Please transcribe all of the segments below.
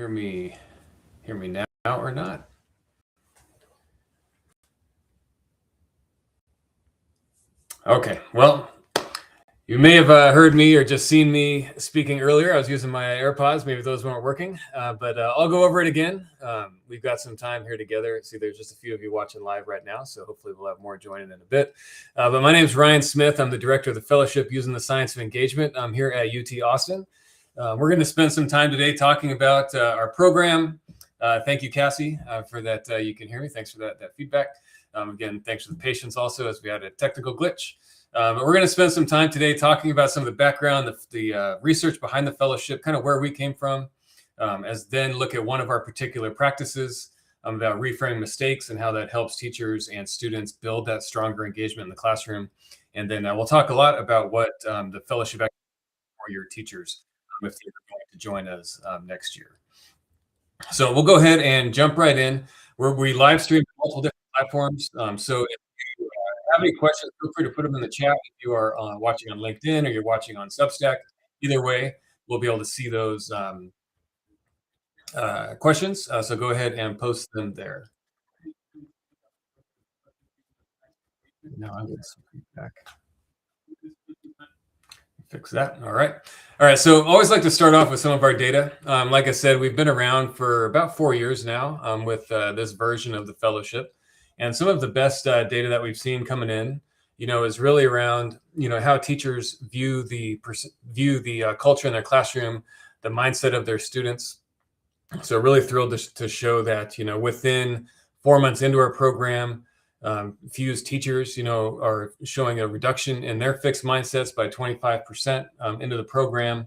hear me now or not? Okay, well, you may have heard me or just seen me speaking earlier. I was using my AirPods. Maybe those weren't working, but I'll go over it again. We've got some time here together. See, there's just a few of you watching live right now, so hopefully we'll have more joining in a bit. But my name is Ryan Smith. I'm the director of the fellowship using the Science of Engagement. I'm here at UT Austin. We're going to spend some time today talking about our program. Thank you, Cassie, for that. You can hear me. Thanks for that feedback. Again, thanks for the patience also as we had a technical glitch. But we're going to spend some time today talking about some of the background, the research behind the fellowship, kind of where we came from, as then look at one of our particular practices about reframing mistakes and how that helps teachers and students build that stronger engagement in the classroom. And then we'll talk a lot about what the fellowship for your teachers if they're going to join us next year. So we'll go ahead and jump right in. We live stream multiple different platforms. So if you have any questions, feel free to put them in the chat. If you are watching on LinkedIn or you're watching on Substack, either way, we'll be able to see those questions. So go ahead and post them there. Now I'm getting some feedback. Fix that. All right. So always like to start off with some of our data. Like I said, we've been around for about 4 years now with this version of the fellowship. And some of the best data that we've seen coming in, is really around, how teachers view the culture in their classroom, the mindset of their students. So really thrilled to show that, within 4 months into our program, Fuse teachers, are showing a reduction in their fixed mindsets by 25% into the program.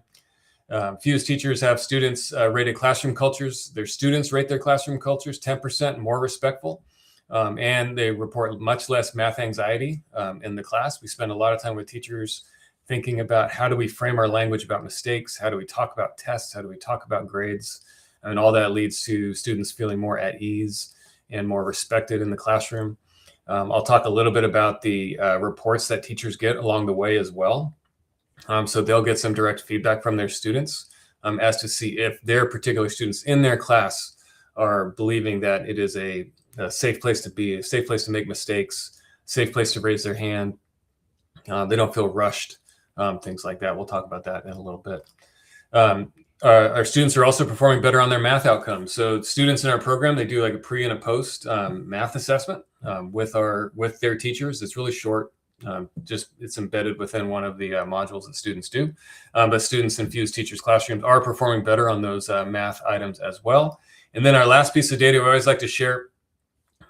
Fuse teachers have students rated classroom cultures. Their students rate their classroom cultures 10% more respectful. And they report much less math anxiety in the class. We spend a lot of time with teachers thinking about how do we frame our language about mistakes? How do we talk about tests? How do we talk about grades? And all that leads to students feeling more at ease and more respected in the classroom. I'll talk a little bit about the reports that teachers get along the way as well. So they'll get some direct feedback from their students as to see if their particular students in their class are believing that it is a safe place to be, a safe place to make mistakes, safe place to raise their hand. They don't feel rushed, things like that. We'll talk about that in a little bit. Our students are also performing better on their math outcomes. So students in our program, they do like a pre and a post math assessment with their teachers. It's really short. It's embedded within one of the modules that students do. But students in Fuse teachers' classrooms are performing better on those math items as well. And then our last piece of data we always like to share,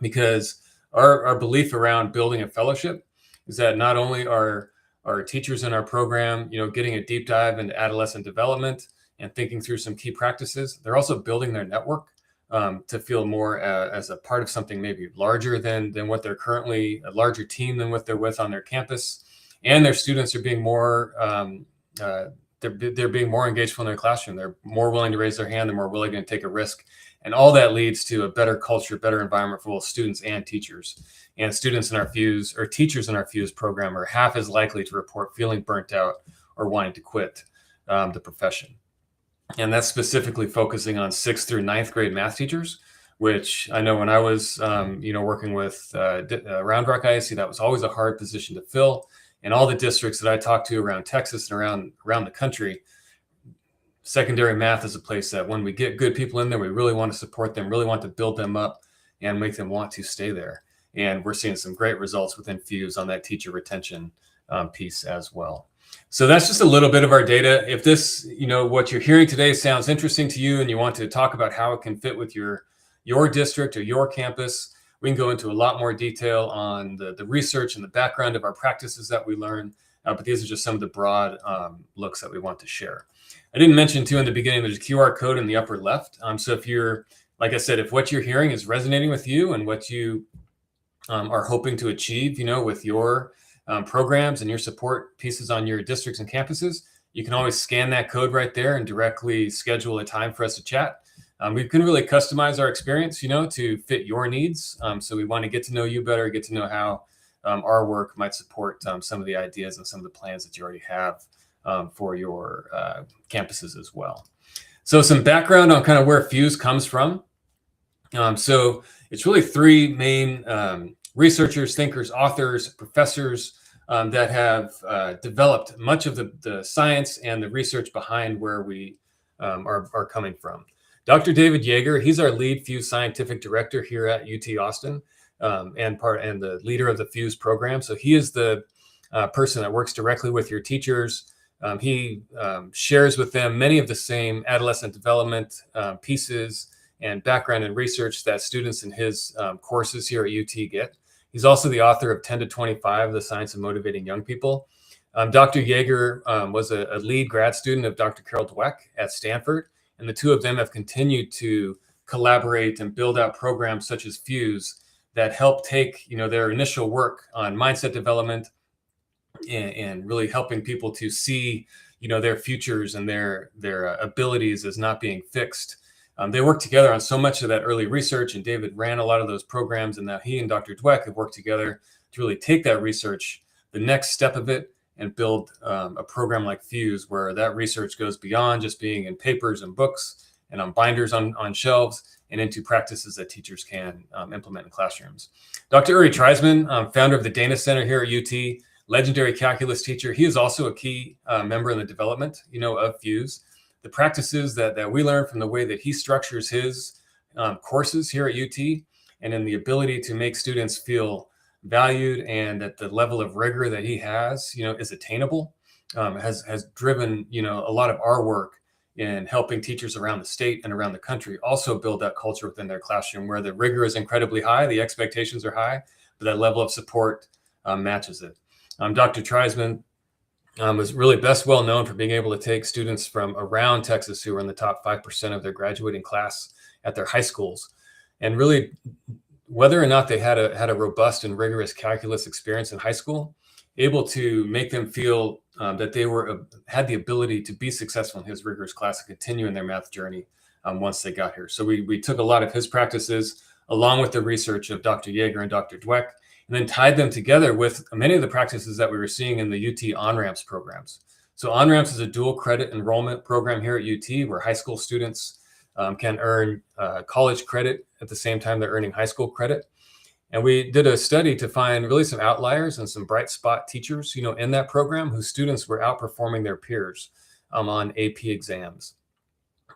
because our belief around building a fellowship is that not only are our teachers in our program, getting a deep dive into adolescent development and thinking through some key practices, they're also building their network to feel more as a part of something maybe larger than what they're currently, a larger team than what they're with on their campus. And their students are being more, they're being more engaged in their classroom. They're more willing to raise their hand. They're more willing to take a risk. And all that leads to a better culture, better environment for both students and teachers. And students in our Fuse, or teachers in our Fuse program, are half as likely to report feeling burnt out or wanting to quit the profession. And that's specifically focusing on 6th through 9th grade math teachers, which I know when I was, working with Round Rock ISD, that was always a hard position to fill. And all the districts that I talked to around Texas and around the country, secondary math is a place that when we get good people in there, we really want to support them, really want to build them up and make them want to stay there. And we're seeing some great results within Fuse on that teacher retention piece as well. So that's just a little bit of our data. If this, what you're hearing today sounds interesting to you and you want to talk about how it can fit with your district or your campus, we can go into a lot more detail on the research and the background of our practices that we learn. But these are just some of the broad looks that we want to share. I didn't mention too in the beginning, there's a QR code in the upper left. So if you're, like I said, if what you're hearing is resonating with you and what you are hoping to achieve, with your programs and your support pieces on your districts and campuses, you can always scan that code right there and directly schedule a time for us to chat. We can really customize our experience, to fit your needs. So we want to get to know you better, get to know how our work might support some of the ideas and some of the plans that you already have for your campuses as well. So some background on kind of where Fuse comes from. So it's really three main researchers, thinkers, authors, professors that have developed much of the science and the research behind where we are coming from. Dr. David Yeager, he's our lead Fuse scientific director here at UT Austin, and the leader of the Fuse program. So he is the person that works directly with your teachers. He shares with them many of the same adolescent development pieces and background and research that students in his courses here at UT get. He's also the author of 10 to 25, The Science of Motivating Young People. Dr. Yeager was a lead grad student of Dr. Carol Dweck at Stanford, and the two of them have continued to collaborate and build out programs such as Fuse that help take their initial work on mindset development and really helping people to see their futures and their abilities as not being fixed. They worked together on so much of that early research, and David ran a lot of those programs, and now he and Dr. Dweck have worked together to really take that research, the next step of it, and build a program like Fuse, where that research goes beyond just being in papers and books and on binders on shelves and into practices that teachers can implement in classrooms. Dr. Uri Treisman, founder of the Dana Center here at UT, legendary calculus teacher. He is also a key member in the development, of Fuse. The practices that we learn from the way that he structures his courses here at UT, and in the ability to make students feel valued and that the level of rigor that he has, is attainable, has driven, a lot of our work in helping teachers around the state and around the country also build that culture within their classroom where the rigor is incredibly high, the expectations are high, but that level of support matches it. Dr. Treisman was really best well known for being able to take students from around Texas who were in the top 5% of their graduating class at their high schools, and really whether or not they had a robust and rigorous calculus experience in high school, able to make them feel that they had the ability to be successful in his rigorous class and continue in their math journey once they got here. So we took a lot of his practices along with the research of Dr. Yeager and Dr. Dweck, and then tied them together with many of the practices that we were seeing in the UT On-Ramps programs. So On-Ramps is a dual credit enrollment program here at UT where high school students can earn college credit at the same time they're earning high school credit. And we did a study to find really some outliers and some bright spot teachers, in that program whose students were outperforming their peers on AP exams.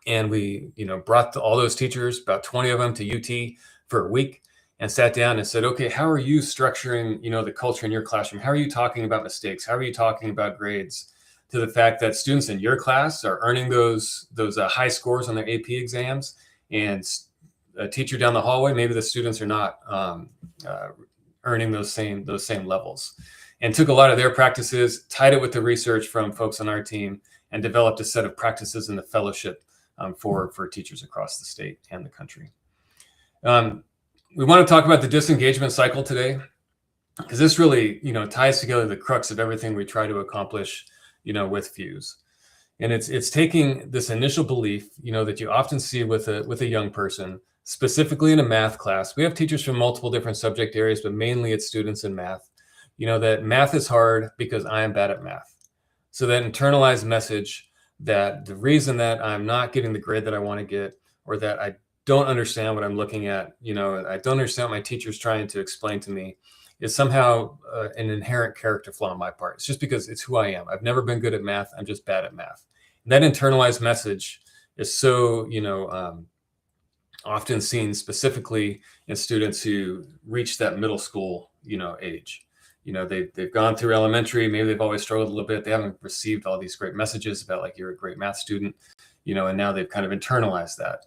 And we, brought all those teachers, about 20 of them, to UT for a week and sat down and said, okay, how are you structuring, the culture in your classroom? How are you talking about mistakes? How are you talking about grades? To the fact that students in your class are earning those high scores on their AP exams, and a teacher down the hallway, maybe the students are not earning those same levels. And took a lot of their practices, tied it with the research from folks on our team, and developed a set of practices in the fellowship for teachers across the state and the country. We want to talk about the disengagement cycle today, because this really, ties together the crux of everything we try to accomplish, with Fuse. And it's taking this initial belief, that you often see with a young person, specifically in a math class. We have teachers from multiple different subject areas, but mainly it's students in math, that math is hard because I am bad at math. So that internalized message that the reason that I'm not getting the grade that I want to get, or that I don't understand what I'm looking at, I don't understand what my teacher's trying to explain to me, is somehow an inherent character flaw on my part. It's just because it's who I am. I've never been good at math. I'm just bad at math. And that internalized message is so, often seen specifically in students who reach that middle school, age. They've gone through elementary, maybe they've always struggled a little bit. They haven't received all these great messages about like, you're a great math student, and now they've kind of internalized that.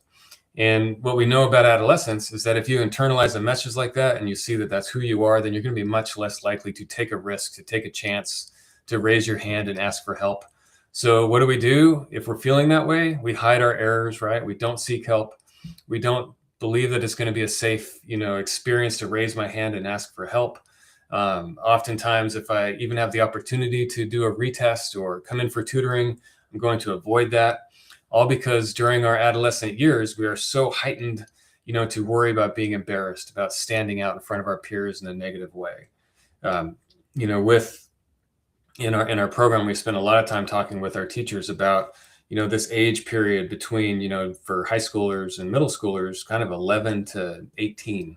And what we know about adolescence is that if you internalize a message like that and you see that that's who you are, then you're going to be much less likely to take a risk, to take a chance, to raise your hand and ask for help. So what do? If we're feeling that way, we hide our errors, right? We don't seek help. We don't believe that it's going to be a safe, experience to raise my hand and ask for help. Oftentimes, if I even have the opportunity to do a retest or come in for tutoring, I'm going to avoid that. All because during our adolescent years, we are so heightened, to worry about being embarrassed, about standing out in front of our peers in a negative way. In our program, we spend a lot of time talking with our teachers about, this age period between, for high schoolers and middle schoolers, kind of 11 to 18,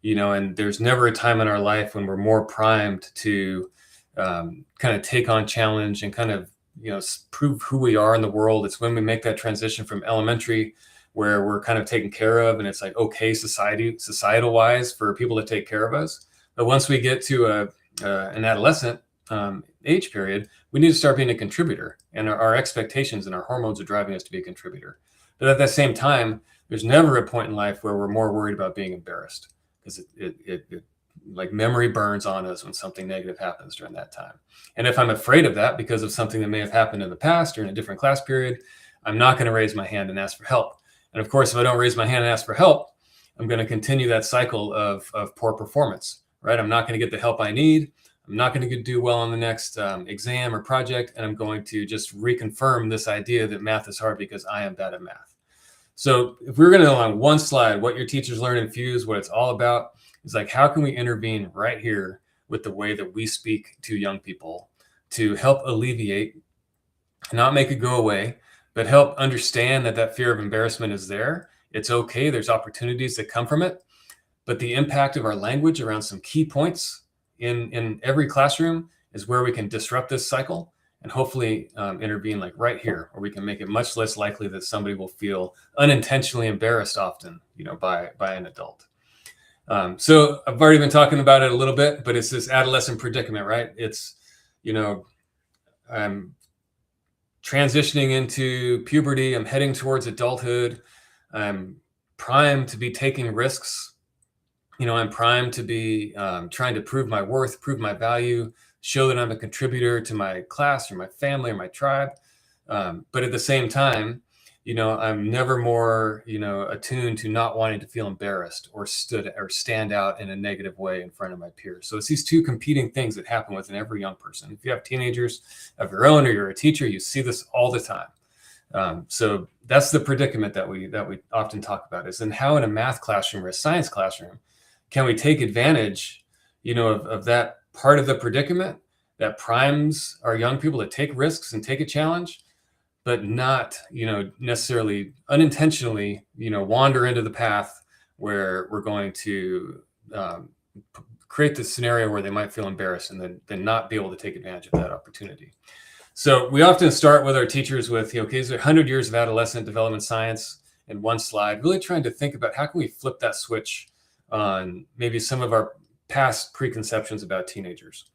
and there's never a time in our life when we're more primed to kind of take on challenge and kind of, prove who we are in the world. It's when we make that transition from elementary, where we're kind of taken care of, and it's like, okay, societal wise for people to take care of us. But once we get to an adolescent age period, we need to start being a contributor, and our expectations and our hormones are driving us to be a contributor. But at the same time, there's never a point in life where we're more worried about being embarrassed, because it like memory burns on us when something negative happens during that time. And if I'm afraid of that because of something that may have happened in the past or in a different class period, I'm not going to raise my hand and ask for help. And of course, if I don't raise my hand and ask for help, I'm going to continue that cycle of poor performance, right? I'm not going to get the help I need. I'm not going to do well on the next exam or project. And I'm going to just reconfirm this idea that math is hard because I am bad at math. So if we're going to know on one slide what your teachers learn in Fuse, what it's all about, is like, how can we intervene right here with the way that we speak to young people to help alleviate, not make it go away, but help understand that fear of embarrassment is there. It's okay. There's opportunities that come from it. But the impact of our language around some key points in every classroom is where we can disrupt this cycle and hopefully intervene, like right here, where we can make it much less likely that somebody will feel unintentionally embarrassed often, by an adult. So I've already been talking about it a little bit, but it's this adolescent predicament, right? It's, I'm transitioning into puberty. I'm heading towards adulthood. I'm primed to be taking risks. I'm primed to be trying to prove my worth, prove my value, show that I'm a contributor to my class or my family or my tribe. But at the same time, I'm never more, attuned to not wanting to feel embarrassed or stand out in a negative way in front of my peers. So it's these two competing things that happen within every young person. If you have teenagers of your own or you're a teacher, you see this all the time. So that's the predicament that we often talk about, is then how in a math classroom or a science classroom can we take advantage, of that part of the predicament that primes our young people to take risks and take a challenge, but not, necessarily unintentionally, wander into the path where we're going to create this scenario where they might feel embarrassed and then not be able to take advantage of that opportunity. So we often start with our teachers with, okay, is there 100 years of adolescent development science in one slide, really trying to think about how can we flip that switch on maybe some of our past preconceptions about teenagers.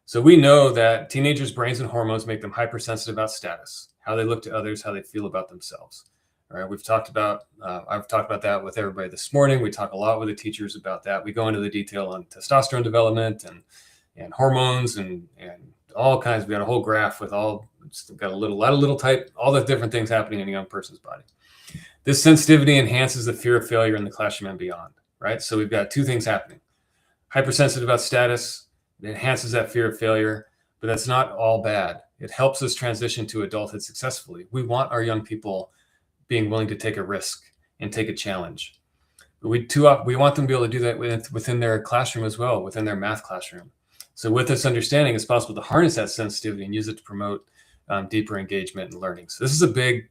So we know that teenagers' brains and hormones make them hypersensitive about status, how they look to others, how they feel about themselves. All right, I've talked about that with everybody this morning. We talk a lot with the teachers about that. We go into the detail on testosterone development and hormones and all kinds. We got a whole graph with all the different things happening in a young person's body. This sensitivity enhances the fear of failure in the classroom and beyond, right? So we've got two things happening. Hypersensitive about status, it enhances that fear of failure, but that's not all bad. It helps us transition to adulthood successfully. We want our young people being willing to take a risk and take a challenge. But we want them to be able to do that within their classroom as well, within their math classroom. So with this understanding, it's possible to harness that sensitivity and use it to promote deeper engagement and learning. So this is a big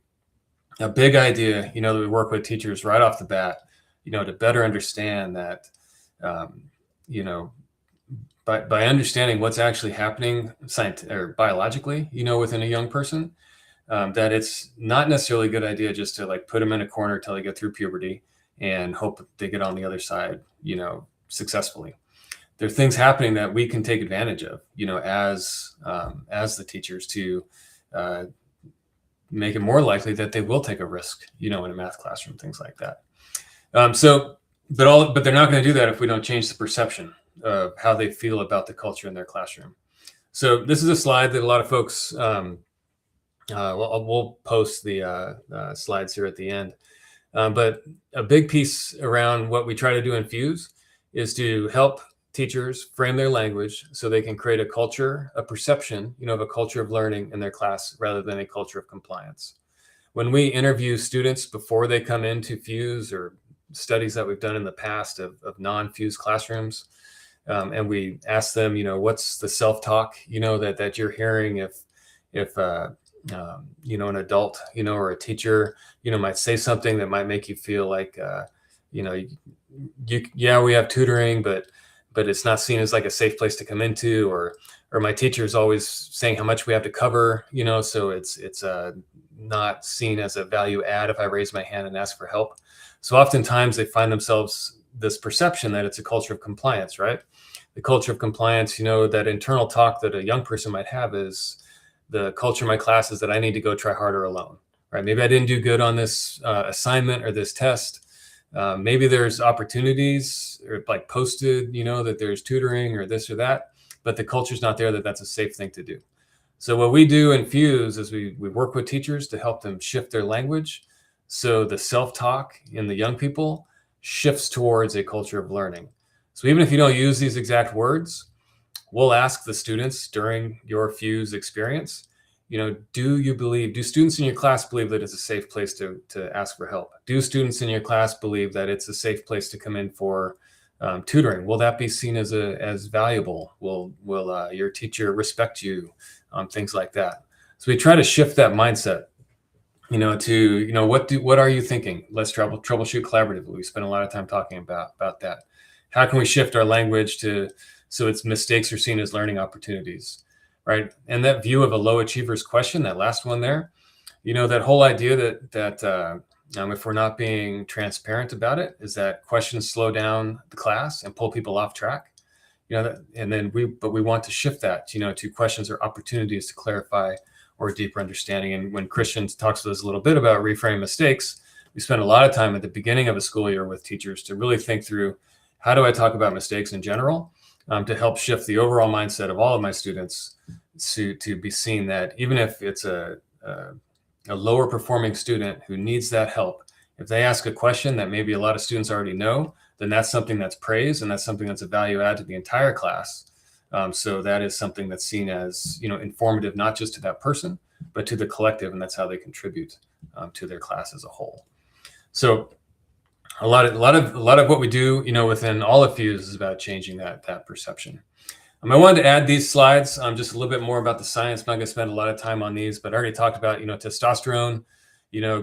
idea, that we work with teachers right off the bat, to better understand that, by understanding what's actually happening biologically, within a young person, that it's not necessarily a good idea just to like put them in a corner till they get through puberty and hope they get on the other side, successfully. There are things happening that we can take advantage of, as the teachers to make it more likely that they will take a risk, in a math classroom, things like that. But they're not going to do that if we don't change the perception of how they feel about the culture in their classroom. So this is a slide that a lot of folks, we'll post the slides here at the end. But a big piece around what we try to do in Fuse is to help teachers frame their language so they can create a perception, of a culture of learning in their class rather than a culture of compliance. When we interview students before they come into Fuse, or studies that we've done in the past of non-Fuse classrooms, and we ask them, what's the self-talk, that you're hearing if an adult, or a teacher, might say something that might make you feel like, you know, yeah, we have tutoring, but it's not seen as like a safe place to come into, or my teacher is always saying how much we have to cover, so it's not seen as a value add if I raise my hand and ask for help. So oftentimes they find themselves this perception that it's a culture of compliance, right? The culture of compliance, that internal talk that a young person might have is, the culture of my class is that I need to go try harder alone, right? Maybe I didn't do good on this assignment or this test. Maybe there's opportunities or like posted, that there's tutoring or this or that, but the culture's not there that that's a safe thing to do. So what we do in Fuse is we work with teachers to help them shift their language. So the self-talk in the young people shifts towards a culture of learning. So even if you don't use these exact words, we'll ask the students during your Fuse experience, do students in your class believe that it's a safe place to ask for help? Do students in your class believe that it's a safe place to come in for tutoring? Will that be seen as valuable? Will your teacher respect you? Things like that. So we try to shift that mindset, to, what are you thinking? Let's troubleshoot collaboratively. We spend a lot of time talking about that. How can we shift our language so its mistakes are seen as learning opportunities, right? And that view of a low achievers question, that last one there, that whole idea that if we're not being transparent about it, is that questions slow down the class and pull people off track. But we want to shift that, to questions or opportunities to clarify or deeper understanding. And when Christian talks to us a little bit about reframing mistakes, we spend a lot of time at the beginning of a school year with teachers to really think through, how do I talk about mistakes in general, to help shift the overall mindset of all of my students to be seen that even if it's a lower performing student who needs that help, if they ask a question that maybe a lot of students already know, then that's something that's praised, and that's something that's a value add to the entire class. So that is something that's seen as, informative, not just to that person, but to the collective, and that's how they contribute to their class as a whole. So a lot of what we do, within all of Fuse is about changing that perception. I wanted to add these slides, just a little bit more about the science. I'm not going to spend a lot of time on these, but I already talked about, testosterone,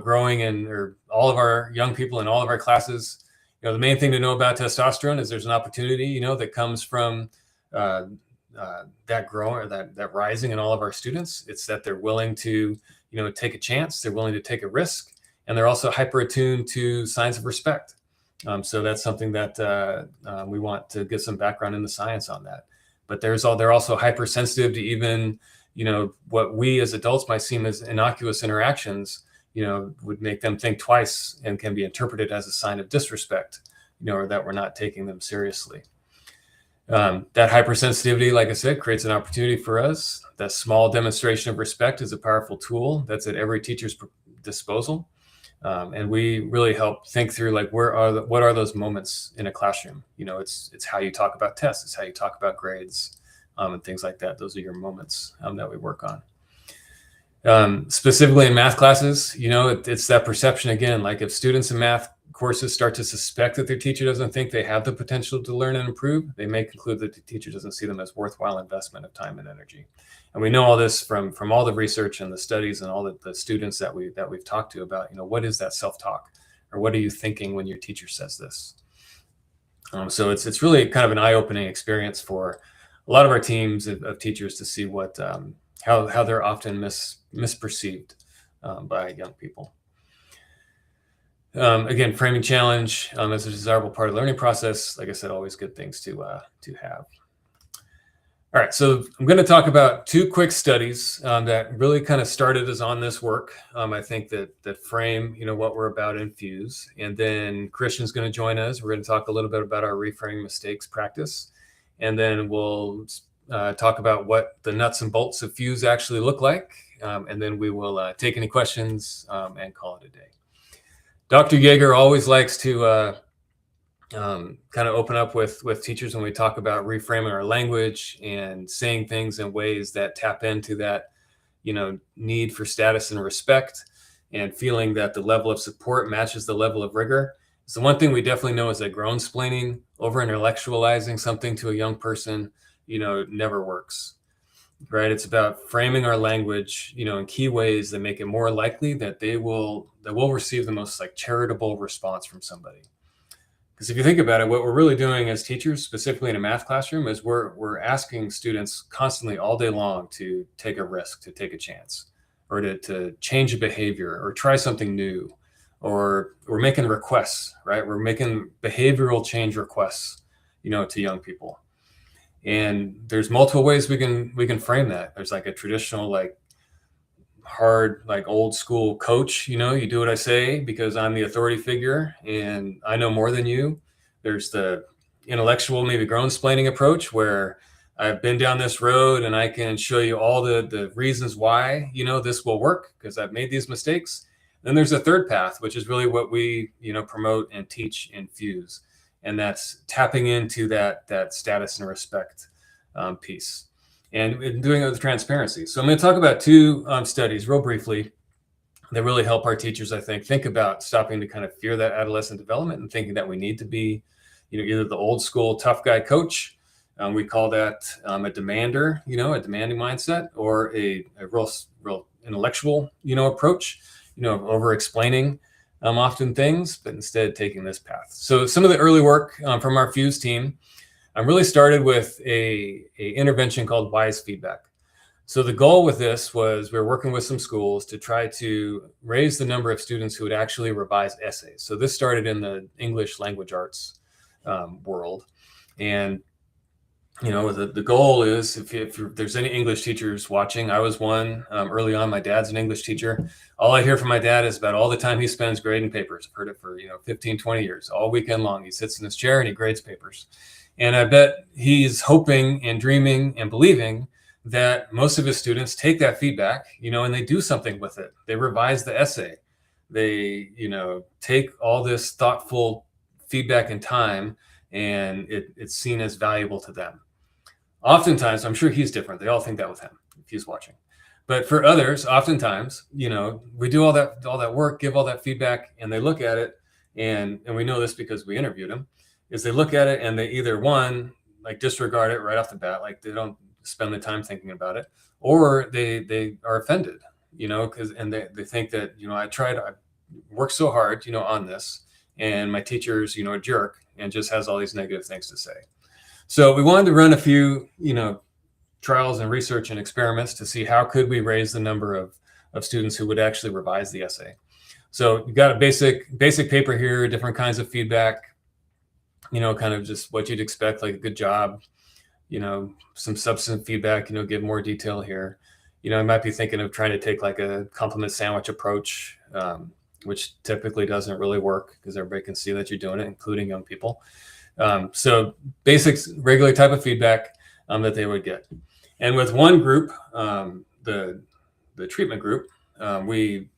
growing in all of our young people in all of our classes. The main thing to know about testosterone is there's an opportunity, that comes from that growing or that rising in all of our students. It's that they're willing to, take a chance, they're willing to take a risk, and they're also hyper attuned to signs of respect. So that's something that we want to get some background in the science on that. But they're also hypersensitive to even, what we as adults might seem as innocuous interactions, would make them think twice and can be interpreted as a sign of disrespect, or that we're not taking them seriously. That hypersensitivity, like I said, creates an opportunity for us. That small demonstration of respect is a powerful tool that's at every teacher's disposal. And we really help think through, like, what are those moments in a classroom? It's how you talk about tests, it's how you talk about grades, and things like that. Those are your moments that we work on. Specifically in math classes, it's that perception again. Like, if students in math courses start to suspect that their teacher doesn't think they have the potential to learn and improve, they may conclude that the teacher doesn't see them as worthwhile investment of time and energy. And we know all this from all the research and the studies and all the students that we've talked to about, what is that self-talk, or what are you thinking when your teacher says this? So it's really kind of an eye-opening experience for a lot of our teams of teachers to see what how they're often misperceived by young people. Again, framing challenge as a desirable part of the learning process. Like I said, always good things to have. All right, so I'm going to talk about two quick studies that really kind of started us on this work. I think that frame, what we're about in Fuse. And then Christian's going to join us. We're going to talk a little bit about our reframing mistakes practice. And then we'll talk about what the nuts and bolts of Fuse actually look like. And then we will take any questions and call it a day. Dr. Yeager always likes to kind of open up with teachers when we talk about reframing our language and saying things in ways that tap into that, need for status and respect, and feeling that the level of support matches the level of rigor. So one thing we definitely know is that grown-splaining, over-intellectualizing something to a young person, never works. right? It's about framing our language, in key ways that make it more likely that we'll receive the most like charitable response from somebody. Because if you think about it, what we're really doing as teachers, specifically in a math classroom, is we're asking students constantly all day long to take a risk, to take a chance, or to change a behavior or try something new, or we're making requests, right? We're making behavioral change requests, to young people. And there's multiple ways we can frame that. There's like a traditional, like hard, like old school coach, you do what I say because I'm the authority figure and I know more than you. There's the intellectual, maybe grown-splaining approach where I've been down this road and I can show you all the reasons why, this will work because I've made these mistakes. Then there's a third path, which is really what we, promote and teach in Fuse. And that's tapping into that status and respect piece, and doing it with transparency. So I'm going to talk about two studies real briefly that really help our teachers, I think about stopping to kind of fear that adolescent development and thinking that we need to be, either the old school tough guy coach. We call that a demander, a demanding mindset, or a real intellectual, approach, over explaining often things, but instead taking this path. So some of the early work from our Fuse team really started with a intervention called WISE feedback. So the goal with this was we were working with some schools to try to raise the number of students who would actually revise essays. So this started in the English language arts world. And, the goal is if there's any English teachers watching, I was one early on. My dad's an English teacher. All I hear from my dad is about all the time he spends grading papers. I've heard it for, 15, 20 years, all weekend long. He sits in his chair and he grades papers. And I bet he's hoping and dreaming and believing that most of his students take that feedback, and they do something with it. They revise the essay. They, take all this thoughtful feedback and time, and it's seen as valuable to them. Oftentimes, I'm sure he's different. They all think that with him if he's watching. But for others, oftentimes, we do all that work, give all that feedback, and they look at it, and we know this because we interviewed him, is they look at it and they either like disregard it right off the bat, like they don't spend the time thinking about it, or they are offended, because they think that, I worked so hard, on this, and my teacher's, a jerk and just has all these negative things to say. So we wanted to run a few, trials and research and experiments to see how could we raise the number of students who would actually revise the essay. So you got a basic paper here, different kinds of feedback, kind of just what you'd expect, like a good job, some substantive feedback, give more detail here. I might be thinking of trying to take like a compliment sandwich approach, which typically doesn't really work because everybody can see that you're doing it, including young people. So basic, regular type of feedback that they would get. And with one group, the treatment group, we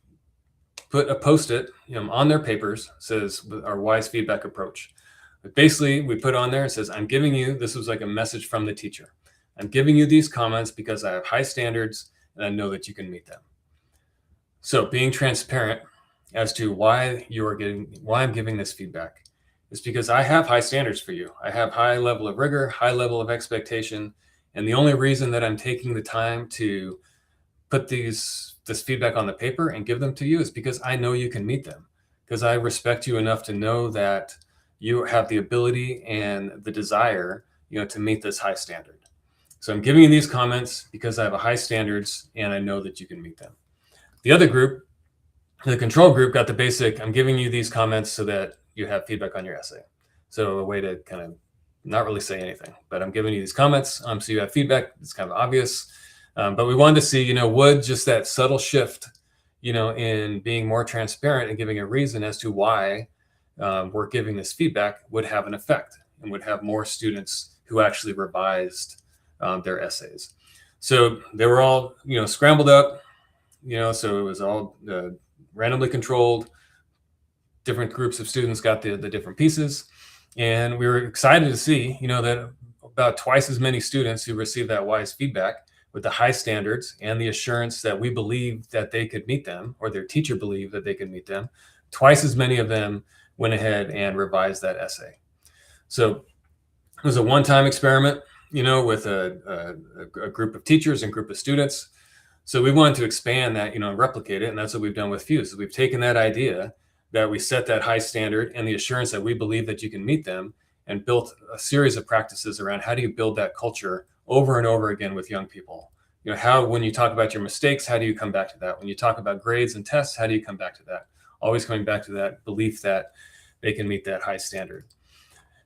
put a Post-it on their papers, says our WISE feedback approach. But basically, we put on there, it says, I'm giving you, this was like a message from the teacher. I'm giving you these comments because I have high standards and I know that you can meet them. So being transparent as to why I'm giving this feedback is because I have high standards for you. I have high level of rigor, high level of expectation. And the only reason that I'm taking the time to put this feedback on the paper and give them to you is because I know you can meet them, because I respect you enough to know that you have the ability and the desire, to meet this high standard. So I'm giving you these comments because I have a high standards and I know that you can meet them. The other group, the control group, got the basic, I'm giving you these comments so that you have feedback on your essay. So a way to kind of not really say anything, but I'm giving you these comments so you have feedback. It's kind of obvious. But we wanted to see, would just that subtle shift, in being more transparent and giving a reason as to why we're giving this feedback would have an effect and would have more students who actually revised their essays. So they were all, scrambled up, so it was all randomly controlled. Different groups of students got the different pieces. And we were excited to see, that about twice as many students who received that WISE feedback with the high standards and the assurance that we believed that they could meet them, or their teacher believed that they could meet them, twice as many of them went ahead and revised that essay. So it was a one-time experiment. with a group of teachers and group of students. So we wanted to expand that, and replicate it. And that's what we've done with Fuse. We've taken that idea that we set that high standard and the assurance that we believe that you can meet them, and built a series of practices around how do you build that culture over and over again with young people. How, when you talk about your mistakes, how do you come back to that? When you talk about grades and tests, how do you come back to that? Always coming back to that belief that they can meet that high standard.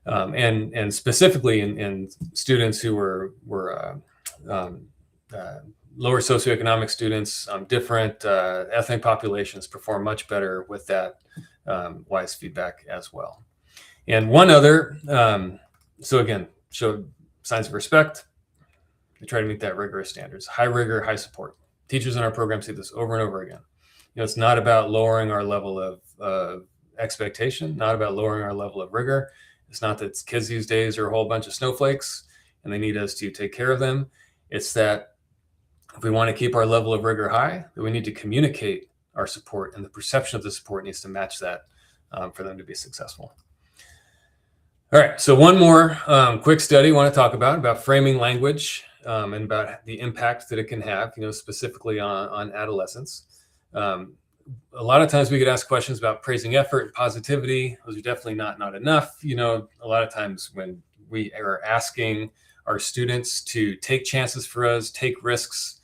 And specifically in students who were lower socioeconomic students, different ethnic populations perform much better with that WISE feedback as well. And one other, so again, showed signs of respect. They try to meet that rigorous standards, high rigor, high support. Teachers in our program say this over and over again. It's not about lowering our level of expectation, not about lowering our level of rigor. It's not that kids these days are a whole bunch of snowflakes and they need us to take care of them. It's that if we want to keep our level of rigor high, then we need to communicate our support, and the perception of the support needs to match that for them to be successful. All right, so one more quick study I want to talk about framing language and about the impact that it can have, specifically on adolescents. A lot of times we get asked questions about praising effort and positivity. Those are definitely not enough. A lot of times when we are asking our students to take chances for us, take risks,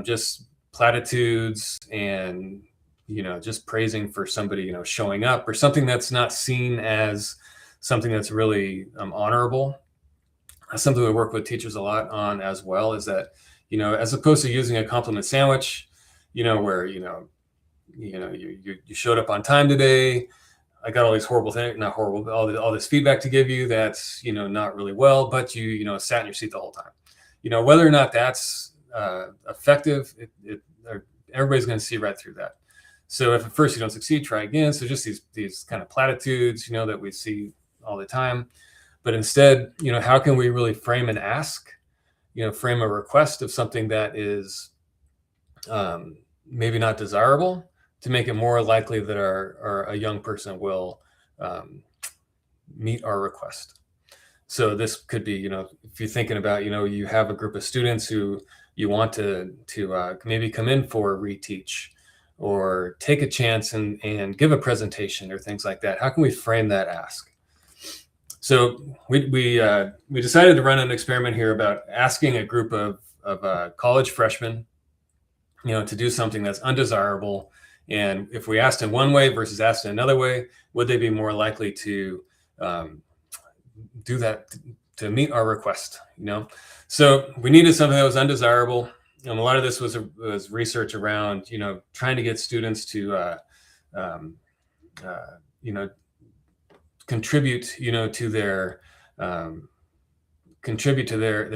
just platitudes and, just praising for somebody, showing up, or something that's not seen as something that's really honorable. That's something we work with teachers a lot on as well, is that, as opposed to using a compliment sandwich, where, you showed up on time today. I got all these horrible things, not horrible, but all this feedback to give you that's, not really well, but you sat in your seat the whole time. Whether or not that's effective, everybody's going to see right through that. So if at first you don't succeed, try again. So just these kind of platitudes, that we see all the time. But instead, how can we really frame an ask, frame a request of something that is maybe not desirable, to make it more likely that a young person will meet our request. So this could be, if you're thinking about, you have a group of students who you want to maybe come in for a reteach, or take a chance and give a presentation, or things like that. How can we frame that ask? So we decided to run an experiment here about asking a group of college freshmen, to do something that's undesirable. And if we asked in one way versus asked in another way, would they be more likely to do that, to meet our request? So we needed something that was undesirable. And a lot of this was research around, trying to get students to, contribute, to their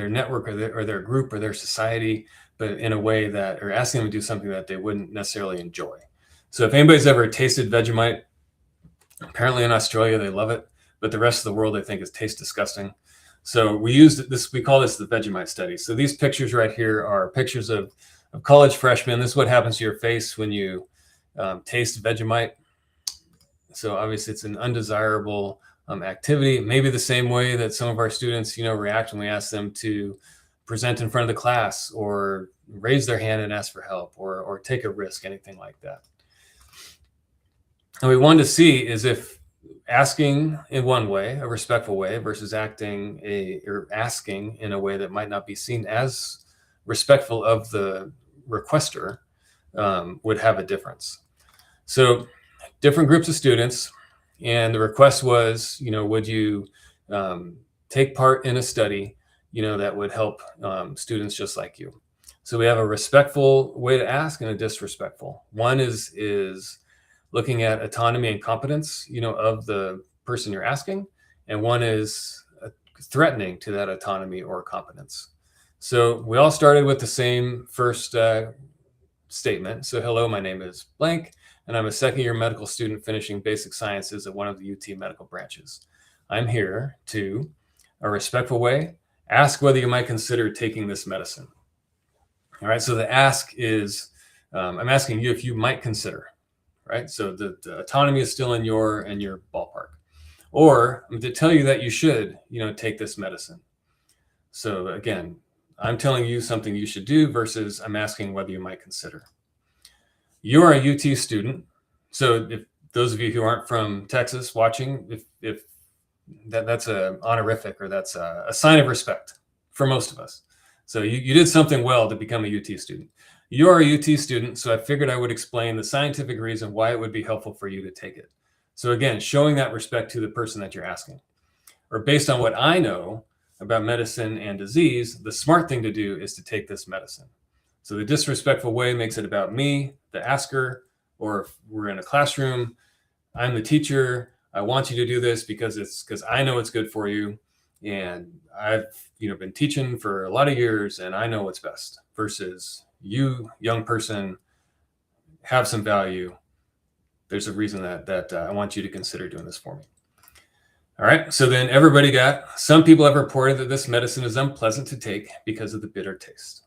network, or their group, or their society, but in a way that, or asking them to do something that they wouldn't necessarily enjoy. So if anybody's ever tasted Vegemite, apparently in Australia they love it, but the rest of the world they think it tastes disgusting. So we used this, we call this the Vegemite study. So these pictures right here are pictures of college freshmen. This is what happens to your face when you taste Vegemite. So obviously it's an undesirable activity, maybe the same way that some of our students, react when we ask them to present in front of the class, or raise their hand and ask for help, or take a risk, anything like that. And we wanted to see is if asking in one way, a respectful way, versus asking in a way that might not be seen as respectful of the requester would have a difference. So different groups of students, and the request was, would you take part in a study, that would help students just like you. So we have a respectful way to ask and a disrespectful. One is looking at autonomy and competence, of the person you're asking, and one is threatening to that autonomy or competence. So we all started with the same first statement. So hello, my name is blank, and I'm a second-year medical student finishing basic sciences at one of the UT medical branches. I'm here to, a respectful way, ask whether you might consider taking this medicine. All right, so the ask is, I'm asking you if you might consider. Right, so the autonomy is still in your ballpark, or I'm to tell you that you should, take this medicine. So again, I'm telling you something you should do versus I'm asking whether you might consider. You are a UT student. So if those of you who aren't from Texas watching, if that's a honorific, or that's a sign of respect for most of us. So you did something well to become a UT student. You're a UT student, so I figured I would explain the scientific reason why it would be helpful for you to take it. So again, showing that respect to the person that you're asking. Or based on what I know about medicine and disease, the smart thing to do is to take this medicine. So the disrespectful way makes it about me, the asker, or if we're in a classroom, I'm the teacher. I want you to do this because I know it's good for you, and I've been teaching for a lot of years, and I know what's best. Versus you, young person, have some value. There's a reason that I want you to consider doing this for me. All right. So then some people have reported that this medicine is unpleasant to take because of the bitter taste.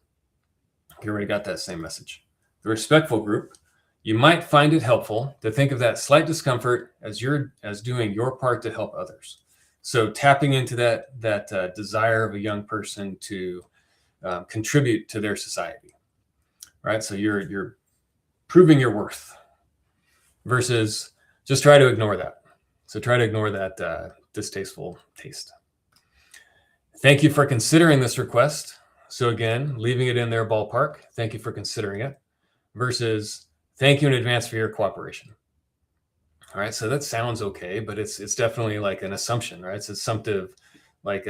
You already got that same message. The respectful group. You might find it helpful to think of that slight discomfort as doing your part to help others. So tapping into that desire of a young person to contribute to their society, right? So you're proving your worth versus just try to ignore that. So try to ignore that distasteful taste. Thank you for considering this request. So again, leaving it in their ballpark. Thank you for considering it versus thank you in advance for your cooperation. All right, so that sounds okay, but it's definitely like an assumption, right? It's assumptive, like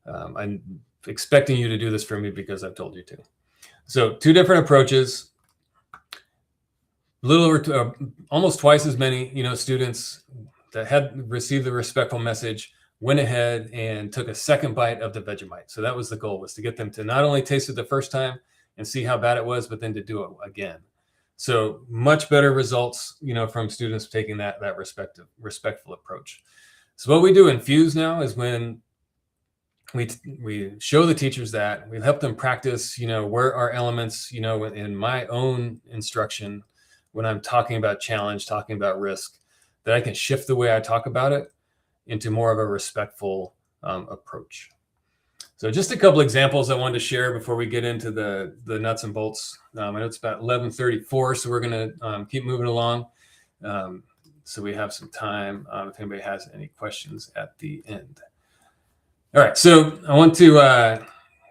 I'm expecting you to do this for me because I've told you to. So two different approaches. A little over almost twice as many, students that had received the respectful message went ahead and took a second bite of the Vegemite. So that was the goal, was to get them to not only taste it the first time and see how bad it was, but then to do it again. So much better results, from students taking that respectful approach. So what we do in Fuse now is when we show the teachers that, we help them practice, where are elements, in my own instruction, when I'm talking about challenge, talking about risk, that I can shift the way I talk about it into more of a respectful approach. So just a couple examples I wanted to share before we get into the nuts and bolts. I know it's about 11:34, so we're going to keep moving along. So we have some time if anybody has any questions at the end. All right, so I want to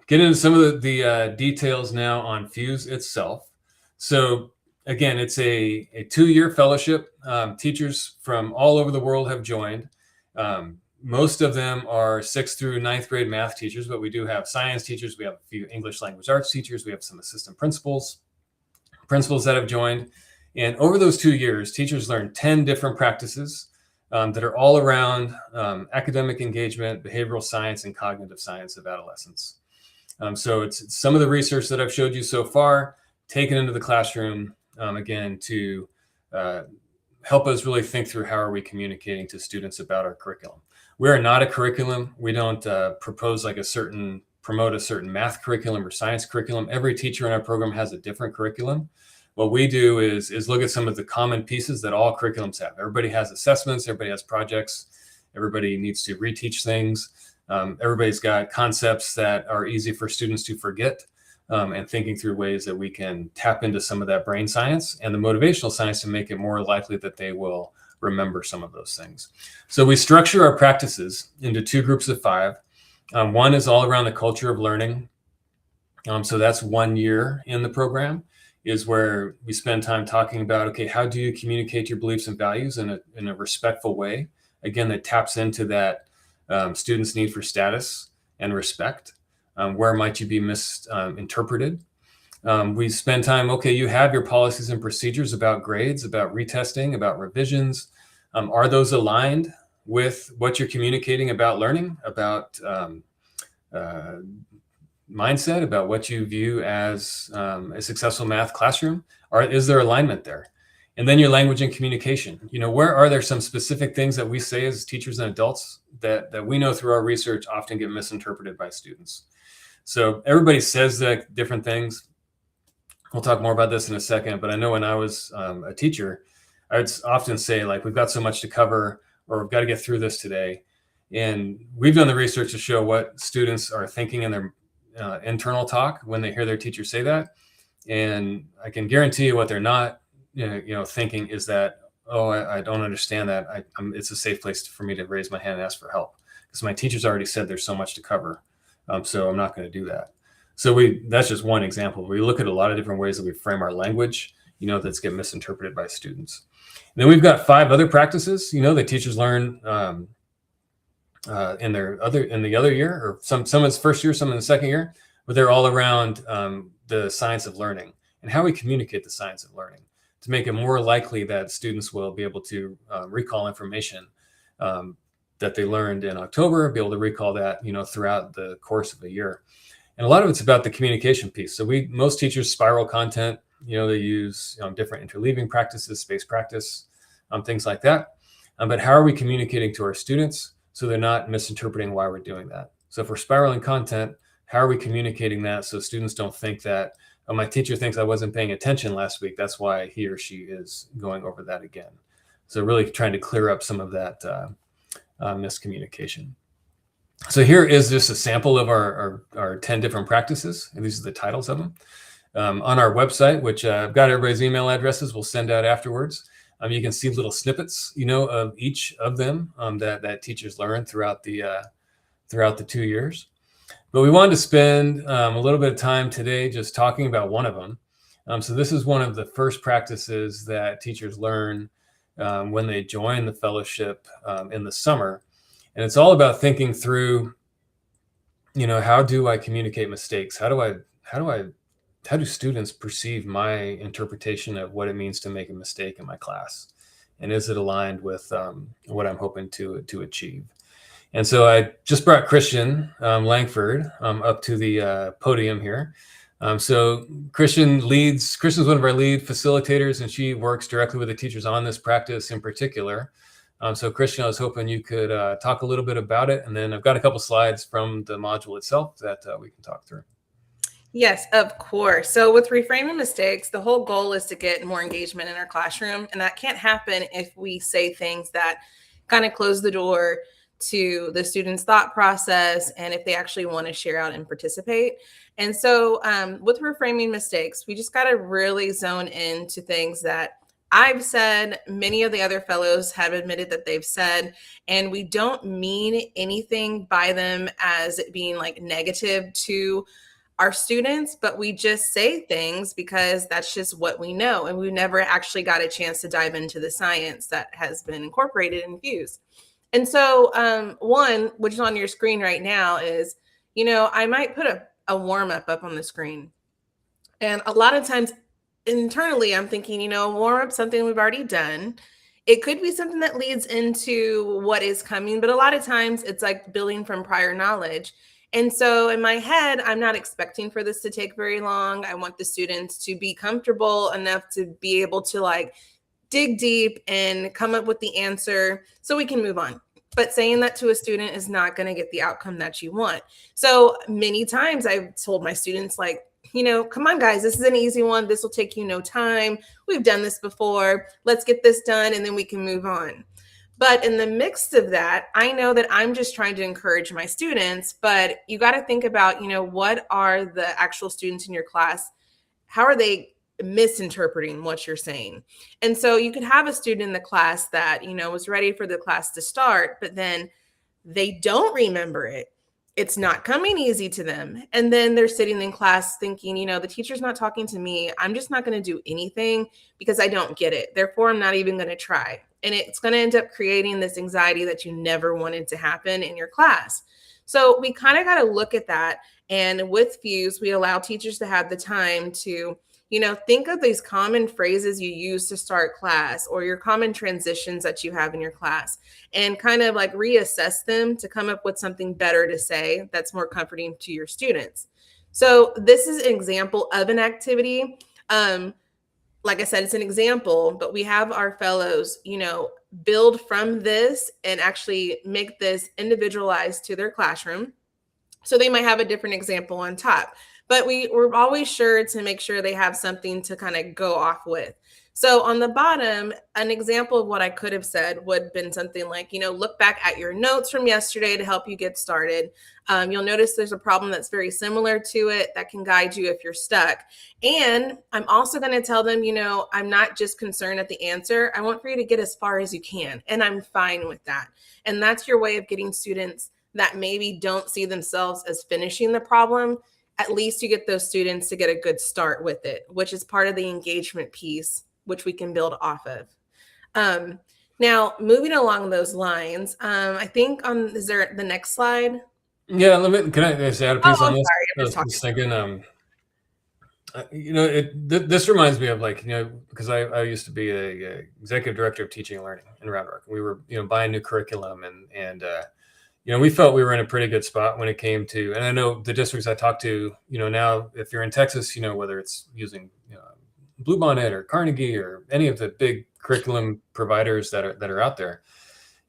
get into some of the details now on Fuse itself. So again, it's a 2-year fellowship. Teachers from all over the world have joined. Most of them are 6th through 9th grade math teachers, but we do have science teachers. We have a few English language arts teachers. We have some assistant principals that have joined. And over those 2 years, teachers learn 10 different practices that are all around academic engagement, behavioral science, and cognitive science of adolescence. So it's some of the research that I've showed you so far, taken into the classroom, again, to help us really think through how are we communicating to students about our curriculum. We are not a curriculum. We don't promote a certain math curriculum or science curriculum. Every teacher in our program has a different curriculum. What we do is look at some of the common pieces that all curriculums have. Everybody has assessments, everybody has projects, everybody needs to reteach things. Everybody's got concepts that are easy for students to forget, and thinking through ways that we can tap into some of that brain science and the motivational science to make it more likely that they will remember some of those things. So we structure our practices into 2 groups of 5. One is all around the culture of learning. So that's 1 year in the program, is where we spend time talking about, okay, how do you communicate your beliefs and values in a respectful way? Again, that taps into that students' need for status and respect. Where might you be misinterpreted? We spend time, okay, you have your policies and procedures about grades, about retesting, about revisions. Are those aligned with what you're communicating about learning, about mindset, about what you view as a successful math classroom? Or is there alignment there? And then your language and communication. Where are there some specific things that we say as teachers and adults that we know through our research often get misinterpreted by students? So everybody says that different things. We'll talk more about this in a second, but I know when I was a teacher, I would often say, like, we've got so much to cover, or we've got to get through this today. And we've done the research to show what students are thinking in their internal talk when they hear their teacher say that. And I can guarantee you what they're not, thinking is that, oh, I don't understand that. It's a safe place for me to raise my hand and ask for help because my teacher's already said there's so much to cover. So I'm not going to do that. So that's just one example. We look at a lot of different ways that we frame our language, that's get misinterpreted by students. And then we've got 5 other practices, that teachers learn in the other year, or some in the first year, some in the second year, but they're all around the science of learning and how we communicate the science of learning to make it more likely that students will be able to recall information that they learned in October, be able to recall that, throughout the course of a year. And a lot of it's about the communication piece. So most teachers spiral content, they use different interleaving practices, space practice, things like that. But how are we communicating to our students so they're not misinterpreting why we're doing that? So if we're spiraling content, how are we communicating that so students don't think that, oh, my teacher thinks I wasn't paying attention last week, that's why he or she is going over that again. So really trying to clear up some of that miscommunication. So here is just a sample of our 10 different practices, and these are the titles of them. On our website, which I've got everybody's email addresses, we'll send out afterwards. You can see little snippets, of each of them that teachers learn throughout the 2 years. But we wanted to spend a little bit of time today just talking about one of them. So this is one of the first practices that teachers learn when they join the fellowship in the summer. And it's all about thinking through, how do I communicate mistakes? How do students perceive my interpretation of what it means to make a mistake in my class? And is it aligned with what I'm hoping to achieve? And so I just brought Christian Langford up to the podium here. So Christian's one of our lead facilitators, and she works directly with the teachers on this practice in particular. So Christian, I was hoping you could talk a little bit about it. And then I've got a couple slides from the module itself that we can talk through. Yes, of course. So with reframing mistakes, the whole goal is to get more engagement in our classroom. And that can't happen if we say things that kind of close the door to the student's thought process and if they actually want to share out and participate. And so with reframing mistakes, we just got to really zone into things that I've said, many of the other fellows have admitted that they've said, and we don't mean anything by them as it being like negative to our students, but we just say things because that's just what we know. And we never actually got a chance to dive into the science that has been incorporated and infused. And so one, which is on your screen right now, is, I might put a warm up on the screen. And a lot of times internally, I'm thinking, warm up something we've already done. It could be something that leads into what is coming, but a lot of times it's like building from prior knowledge. And so in my head, I'm not expecting for this to take very long. I want the students to be comfortable enough to be able to dig deep and come up with the answer so we can move on. But saying that to a student is not going to get the outcome that you want. So many times I've told my students, come on, guys, this is an easy one. This will take you no time. We've done this before. Let's get this done and then we can move on. But in the midst of that, I know that I'm just trying to encourage my students, but you got to think about, what are the actual students in your class? How are they misinterpreting what you're saying? And so you could have a student in the class that, was ready for the class to start, but then they don't remember it. It's not coming easy to them. And then they're sitting in class thinking, the teacher's not talking to me. I'm just not going to do anything because I don't get it. Therefore, I'm not even going to try. And it's going to end up creating this anxiety that you never wanted to happen in your class. So we kind of got to look at that. And with Fuse, we allow teachers to have the time to, think of these common phrases you use to start class or your common transitions that you have in your class and kind of reassess them to come up with something better to say that's more comforting to your students. So this is an example of an activity. Like I said, it's an example, but we have our fellows, build from this and actually make this individualized to their classroom. So they might have a different example on top, but we're always sure to make sure they have something to kind of go off with. So on the bottom, an example of what I could have said would have been something like, look back at your notes from yesterday to help you get started. You'll notice there's a problem that's very similar to it that can guide you if you're stuck. And I'm also going to tell them, I'm not just concerned at the answer. I want for you to get as far as you can. And I'm fine with that. And that's your way of getting students that maybe don't see themselves as finishing the problem. At least you get those students to get a good start with it, which is part of the engagement piece, which we can build off of. Now, moving along those lines, I think is there the next slide? Yeah, can I just add a piece Oh, on I'm this? sorry. I I'm was just just thinking, this reminds me of because I used to be a executive director of teaching and learning in Round. We were, buying new curriculum and we felt we were in a pretty good spot when it came to, and I know the districts I talked to, now if you're in Texas, whether it's using, Bluebonnet or Carnegie or any of the big curriculum providers that are out there,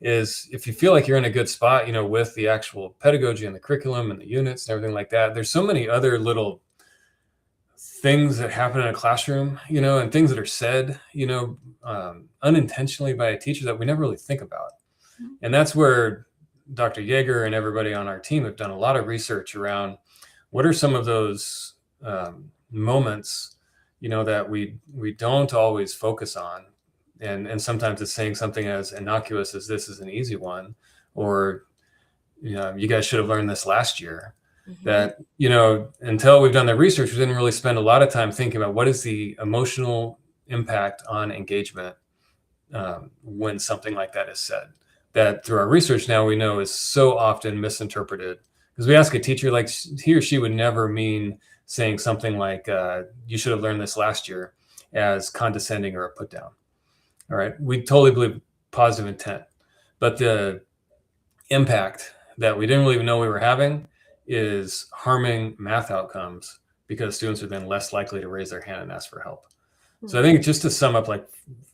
is if you feel like you're in a good spot, with the actual pedagogy and the curriculum and the units and everything like that, there's so many other little things that happen in a classroom, and things that are said, unintentionally by a teacher that we never really think about. And that's where Dr. Yeager and everybody on our team have done a lot of research around what are some of those moments, that we don't always focus on. And sometimes it's saying something as innocuous as this is an easy one, or, you guys should have learned this last year. That, until we've done the research, we didn't really spend a lot of time thinking about what is the emotional impact on engagement when something like that is said. That through our research now we know is so often misinterpreted, because we ask a teacher, like he or she would never mean saying something like, you should have learned this last year, as condescending or a put down. All right. We totally believe positive intent, but the impact that we didn't really even know we were having is harming math outcomes, because students are then less likely to raise their hand and ask for help. So I think just to sum up, like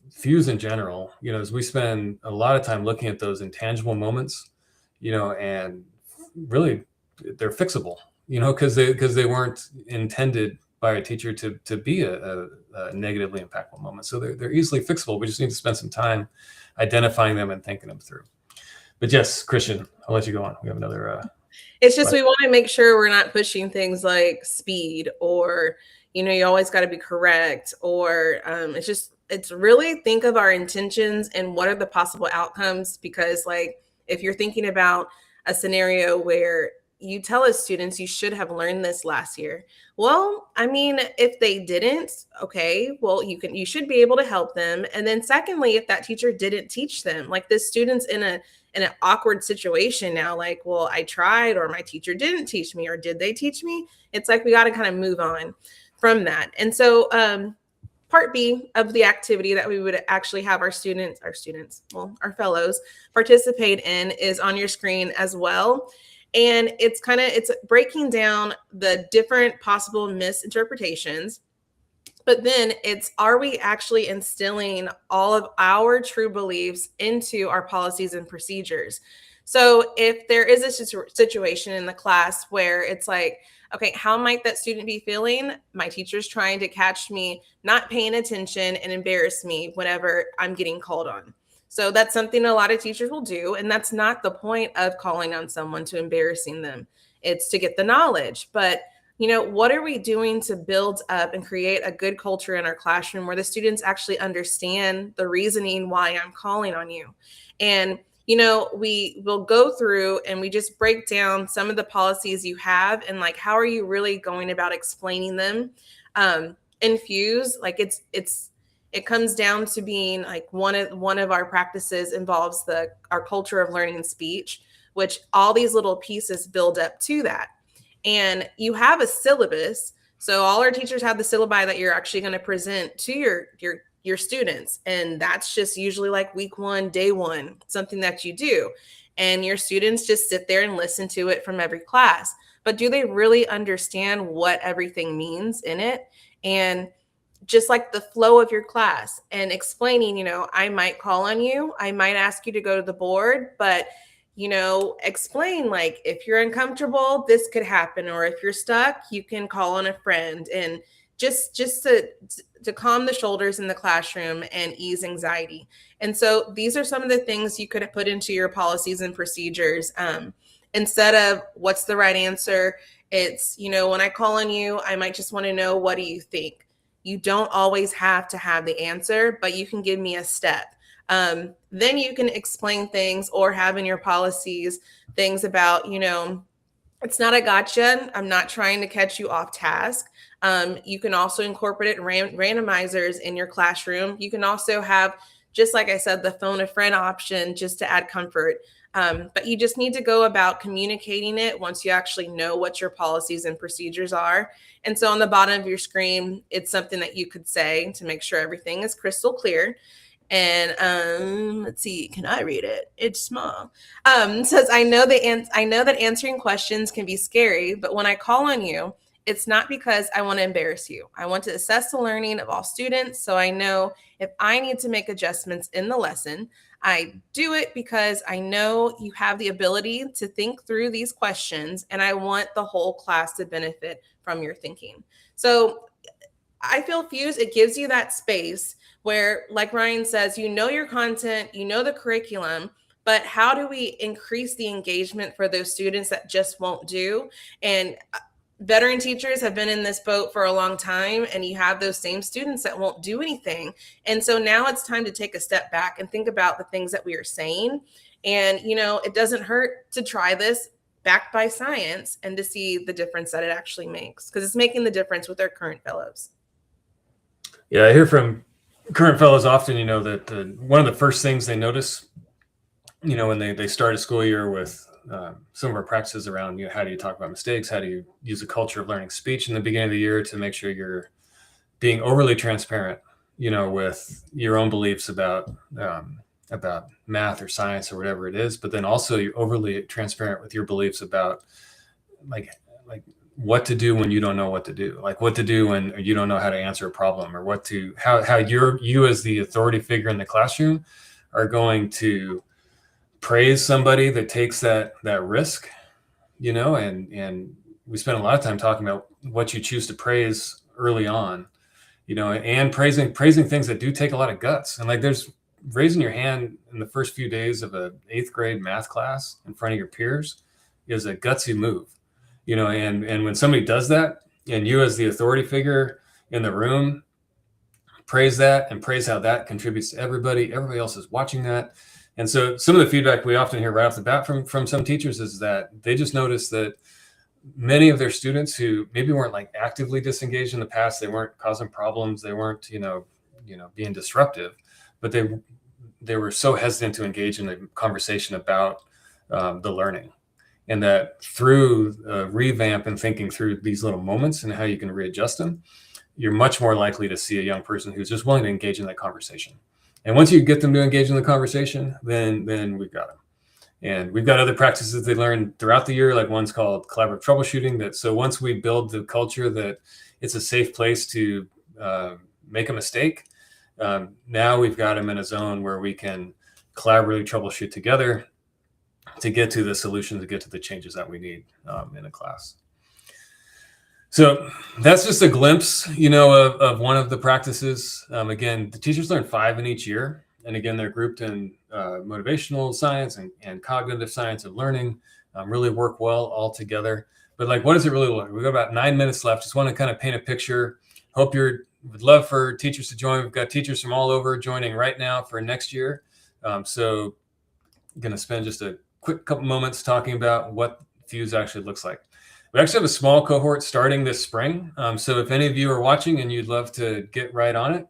Fuse in general, as we spend a lot of time looking at those intangible moments, and really they're fixable, because they weren't intended by a teacher to be a negatively impactful moment. So they're easily fixable. We just need to spend some time identifying them and thinking them through. But yes, Christian, I'll let you go on. We have another. It's just, we want to make sure we're not pushing things like speed, or, you always got to be correct, or it's really think of our intentions and what are the possible outcomes. Because like, if you're thinking about a scenario where you tell us students you should have learned this last year. Well, I mean, if they didn't, okay, well, you should be able to help them. And then secondly, if that teacher didn't teach them, like this student's in an awkward situation now, like, well, I tried, or my teacher didn't teach me, or did they teach me? It's like we got to kind of move on from that. And so part B of the activity that we would actually have our our fellows participate in is on your screen as well. And it's breaking down the different possible misinterpretations. But then are we actually instilling all of our true beliefs into our policies and procedures? So if there is a situation in the class where it's like, okay, how might that student be feeling? My teacher's trying to catch me not paying attention and embarrass me whenever I'm getting called on. So that's something a lot of teachers will do. And that's not the point of calling on someone to embarrassing them. It's to get the knowledge. But what are we doing to build up and create a good culture in our classroom where the students actually understand the reasoning why I'm calling on you? And, we will go through and we just break down some of the policies you have, and like, how are you really going about explaining them? In Fuse, like it comes down to being like one of our practices involves our culture of learning and speech, which all these little pieces build up to that. And you have a syllabus. So all our teachers have the syllabi that you're actually going to present to your students. And that's just usually like week 1, day 1, something that you do. And your students just sit there and listen to it from every class. But do they really understand what everything means in it? And just like the flow of your class and explaining, I might call on you, I might ask you to go to the board, but explain, like, if you're uncomfortable, this could happen, or if you're stuck, you can call on a friend. And just to calm the shoulders in the classroom and ease anxiety. And so these are some of the things you could put into your policies and procedures. Instead of what's the right answer, it's, when I call on you, I might just want to know, what do you think? You don't always have to have the answer, but you can give me a step. Then you can explain things or have in your policies things about, it's not a gotcha. I'm not trying to catch you off task. You can also incorporate randomizers in your classroom. You can also have, just like I said, the phone a friend option just to add comfort. But you just need to go about communicating it once you actually know what your policies and procedures are. And so on the bottom of your screen, it's something that you could say to make sure everything is crystal clear. And let's see, can I read it? It's small. It says, I know that answering questions can be scary, but when I call on you, it's not because I want to embarrass you. I want to assess the learning of all students, so I know if I need to make adjustments in the lesson. I do it because I know you have the ability to think through these questions, and I want the whole class to benefit from your thinking. So I feel Fuse, it gives you that space where, like Ryan says, your content, the curriculum, but how do we increase the engagement for those students that just won't do? And veteran teachers have been in this boat for a long time, and you have those same students that won't do anything. And so now it's time to take a step back and think about the things that we are saying. And, it doesn't hurt to try this backed by science and to see the difference that it actually makes, because it's making the difference with our current fellows. Yeah, I hear from current fellows often, that one of the first things they notice, when they start a school year with some of our practices around, how do you talk about mistakes? How do you use a culture of learning speech in the beginning of the year to make sure you're being overly transparent, with your own beliefs about math or science or whatever it is, but then also you're overly transparent with your beliefs about like what to do when you don't know what to do, like what to do when you don't know how to answer a problem, or how you as the authority figure in the classroom are going to praise somebody that takes that risk, and we spend a lot of time talking about what you choose to praise early on, and praising things that do take a lot of guts. And there's raising your hand in the first few days of a 8th grade math class in front of your peers is a gutsy move, and when somebody does that, and you as the authority figure in the room praise that and praise how that contributes to everybody else is watching that. And so some of the feedback we often hear right off the bat from some teachers is that they just notice that many of their students who maybe weren't actively disengaged in the past, they weren't causing problems, they weren't, being disruptive, but they were so hesitant to engage in a conversation about the learning. And that through revamp and thinking through these little moments and how you can readjust them, you're much more likely to see a young person who's just willing to engage in that conversation. And once you get them to engage in the conversation, then we've got them. And we've got other practices they learn throughout the year, like one's called collaborative troubleshooting. So once we build the culture that it's a safe place to make a mistake, now we've got them in a zone where we can collaboratively troubleshoot together to get to the solution, to get to the changes that we need in a class. So that's just a glimpse, of one of the practices. Again, the teachers learn 5 in each year. And again, they're grouped in motivational science and cognitive science of learning, really work well all together. But what does it really look like? We've got about 9 minutes left. Just want to kind of paint a picture. Would love for teachers to join. We've got teachers from all over joining right now for next year. So I'm going to spend just a quick couple moments talking about what Fuse actually looks like. We actually have a small cohort starting this spring. So if any of you are watching and you'd love to get right on it,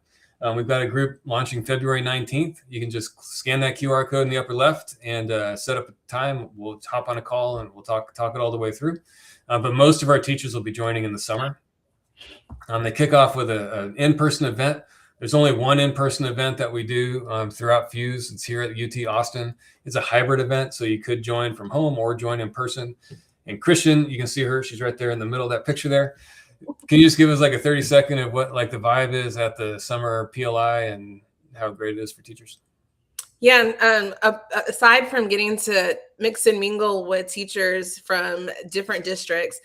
we've got a group launching February 19th. You can just scan that QR code in the upper left and set up a time. We'll hop on a call and we'll talk it all the way through. But most of our teachers will be joining in the summer. They kick off with an in-person event. There's only one in-person event that we do throughout Fuse. It's here at UT Austin. It's a hybrid event, so you could join from home or join in person. And Christian, you can see her. She's right there in the middle of that picture there. Can you just give us a 30-second of what the vibe is at the summer PLI and how great it is for teachers? Yeah, aside from getting to mix and mingle with teachers from different districts,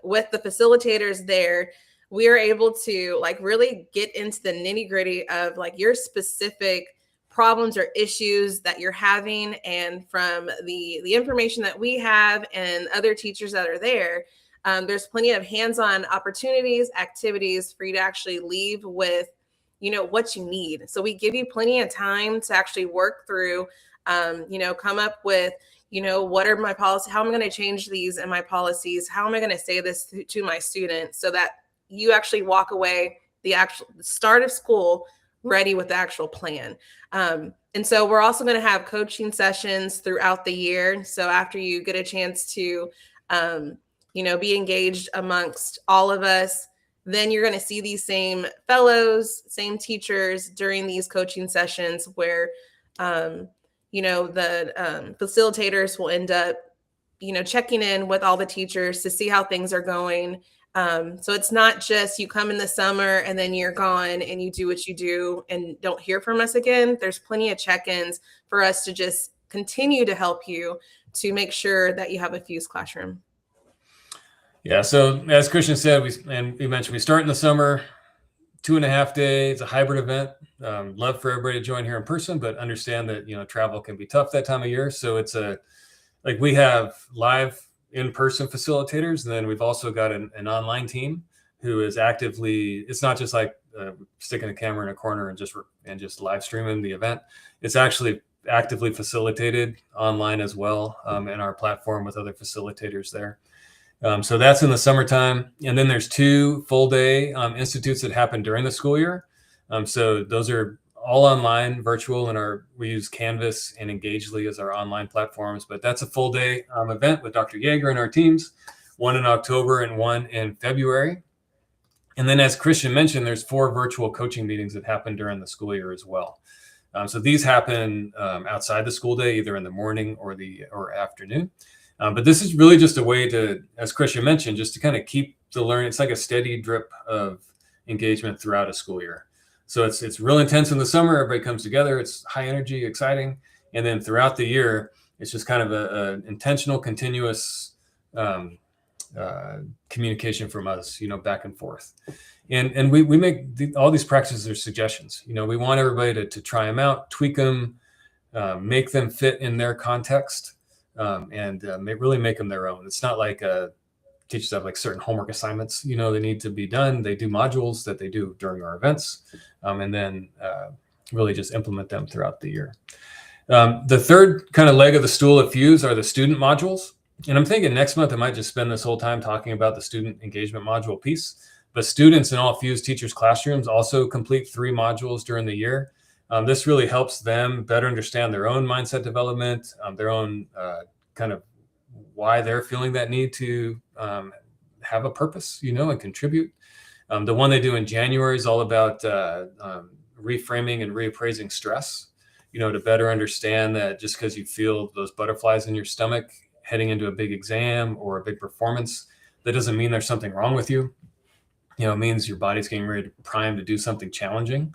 with the facilitators there, we are able to like really get into the nitty gritty of like your specific problems or issues that you're having. And from the information that we have and other teachers that are there, there's plenty of hands-on opportunities, activities for you to actually leave with, what you need. So we give you plenty of time to actually work through, come up with, what are my policies? How am I going to change these in my policies? How am I going to say this to my students so that you actually walk away the start of school ready with the actual plan. And so we're also going to have coaching sessions throughout the year. So after you get a chance to, be engaged amongst all of us, then you're going to see these same fellows, same teachers during these coaching sessions where, the facilitators will end up, checking in with all the teachers to see how things are going. So it's not just you come in the summer and then you're gone and you do what you do and don't hear from us again. There's plenty of check-ins for us to just continue to help you to make sure that you have a fused classroom. Yeah. So as Christian said, we mentioned we start in the summer, 2.5 days, a hybrid event. Love for everybody to join here in person, but understand that, travel can be tough that time of year. So it's we have live in-person facilitators, and then we've also got an online team who is actively, it's not just like sticking a camera in a corner and just live streaming the event. It's actually actively facilitated online as well, in our platform with other facilitators there. So that's in the summertime. And then there's 2 full day institutes that happen during the school year. So those are all online, virtual, and we use Canvas and Engagely as our online platforms. But that's a full day event with Dr. Yeager and our teams, one in October and one in February. And then, as Christian mentioned, there's 4 virtual coaching meetings that happen during the school year as well. So these happen outside the school day, either in the morning or afternoon. But this is really just a way to, as Christian mentioned, just to kind of keep the learning. It's like a steady drip of engagement throughout a school year. So it's real intense in the summer. Everybody comes together. It's high energy, exciting. And then throughout the year, it's just kind of a intentional, continuous communication from us, back and forth. And we make all these practices are suggestions. We want everybody to try them out, tweak them, make them fit in their context, and really make them their own. It's not like teachers have like certain homework assignments, they need to be done. They do modules that they do during our events, and then really just implement them throughout the year. The third kind of leg of the stool of Fuse are the student modules. And I'm thinking next month I might just spend this whole time talking about the student engagement module piece. But students in all Fuse teachers' classrooms also complete 3 modules during the year. This really helps them better understand their own mindset development, their own kind of why they're feeling that need to have a purpose, and contribute. The one they do in January is all about reframing and reappraising stress, to better understand that just because you feel those butterflies in your stomach heading into a big exam or a big performance, that doesn't mean there's something wrong with you. It means your body's getting ready to prime to do something challenging.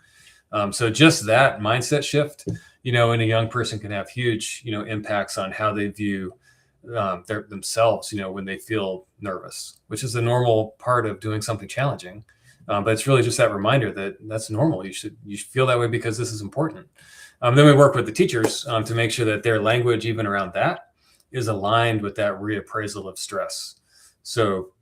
So just that mindset shift, in a young person can have huge, impacts on how they view themselves, when they feel nervous, which is a normal part of doing something challenging. But it's really just that reminder that that's normal. You should feel that way because this is important. Then we work with the teachers to make sure that their language, even around that, is aligned with that reappraisal of stress. So,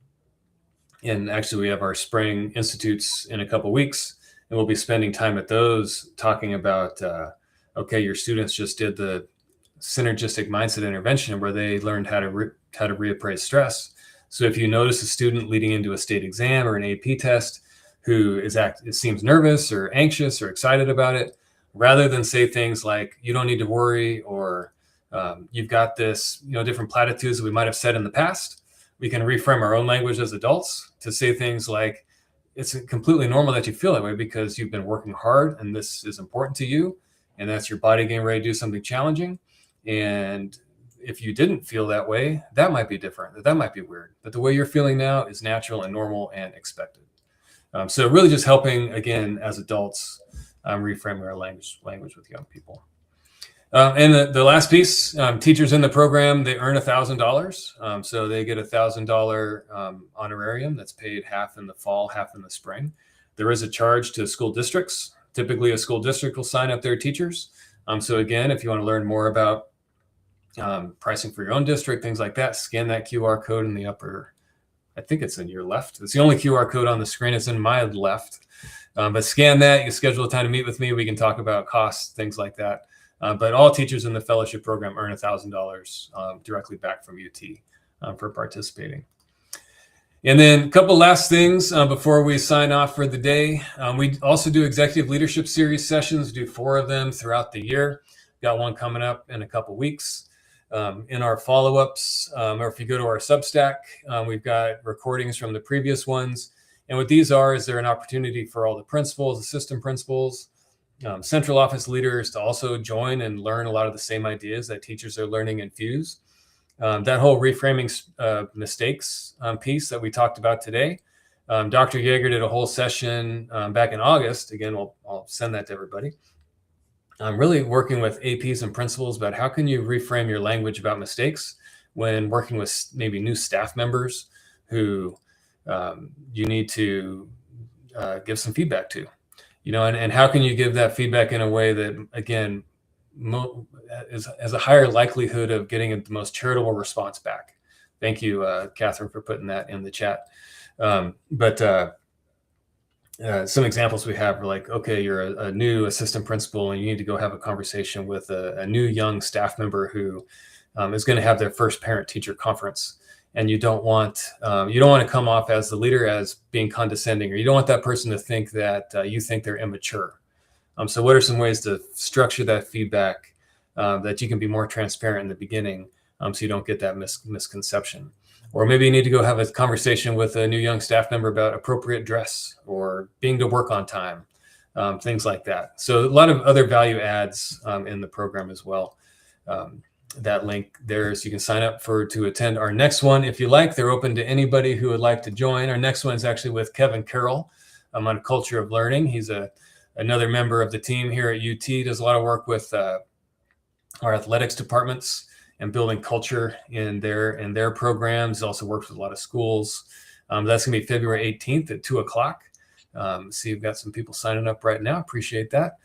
and actually we have our spring institutes in a couple of weeks, and we'll be spending time at those talking about, okay, your students just did the synergistic mindset intervention where they learned how to reappraise stress. So if you notice a student leading into a state exam or an AP test who it seems nervous or anxious or excited about it, rather than say things like, you don't need to worry, or you've got this, different platitudes that we might have said in the past, we can reframe our own language as adults to say things like, it's completely normal that you feel that way because you've been working hard and this is important to you, and that's your body getting ready to do something challenging. And if you didn't feel that way, that might be different. That might be weird. But the way you're feeling now is natural and normal and expected. So really just helping, again, as adults, reframing our language with young people. And the last piece, teachers in the program, they earn $1,000. So they get $1,000 honorarium that's paid half in the fall, half in the spring. There is a charge to school districts. Typically, a school district will sign up their teachers. So again, if you want to learn more about pricing for your own district, things like that, scan that QR code in the upper, I think it's in your left. It's the only QR code on the screen. It's in my left. But scan that. You schedule a time to meet with me. We can talk about costs, things like that. But all teachers in the fellowship program earn $1,000 directly back from UT for participating. And then a couple last things before we sign off for the day. We also do executive leadership series sessions, do 4 of them throughout the year. Got one coming up in a couple weeks. In our follow-ups, or if you go to our Substack, we've got recordings from the previous ones. And what these are is they're an opportunity for all the principals, assistant principals, central office leaders to also join and learn a lot of the same ideas that teachers are learning in Fuse. That whole reframing mistakes piece that we talked about today, Dr. Yeager did a whole session back in August. Again, I'll send that to everybody. I'm really working with APs and principals about how can you reframe your language about mistakes when working with maybe new staff members who you need to give some feedback to, and how can you give that feedback in a way that, again, has a higher likelihood of getting the most charitable response back. Thank you, Catherine, for putting that in the chat. Some examples we have are like, okay, you're a new assistant principal and you need to go have a conversation with a new young staff member who is going to have their first parent-teacher conference. And you don't want to come off as the leader as being condescending, or you don't want that person to think that you think they're immature. So what are some ways to structure that feedback that you can be more transparent in the beginning so you don't get that misconception? Or maybe you need to go have a conversation with a new young staff member about appropriate dress or being to work on time, things like that. So a lot of other value adds in the program as well. That link there, so you can sign up to attend our next one if you like. They're open to anybody who would like to join. Our next one is actually with Kevin Carroll on culture of learning. He's another member of the team here at UT. Does a lot of work with our athletics departments and building culture in their programs. Also works with a lot of schools. That's gonna be February 18th at 2:00. See, you've got some people signing up right now. Appreciate that.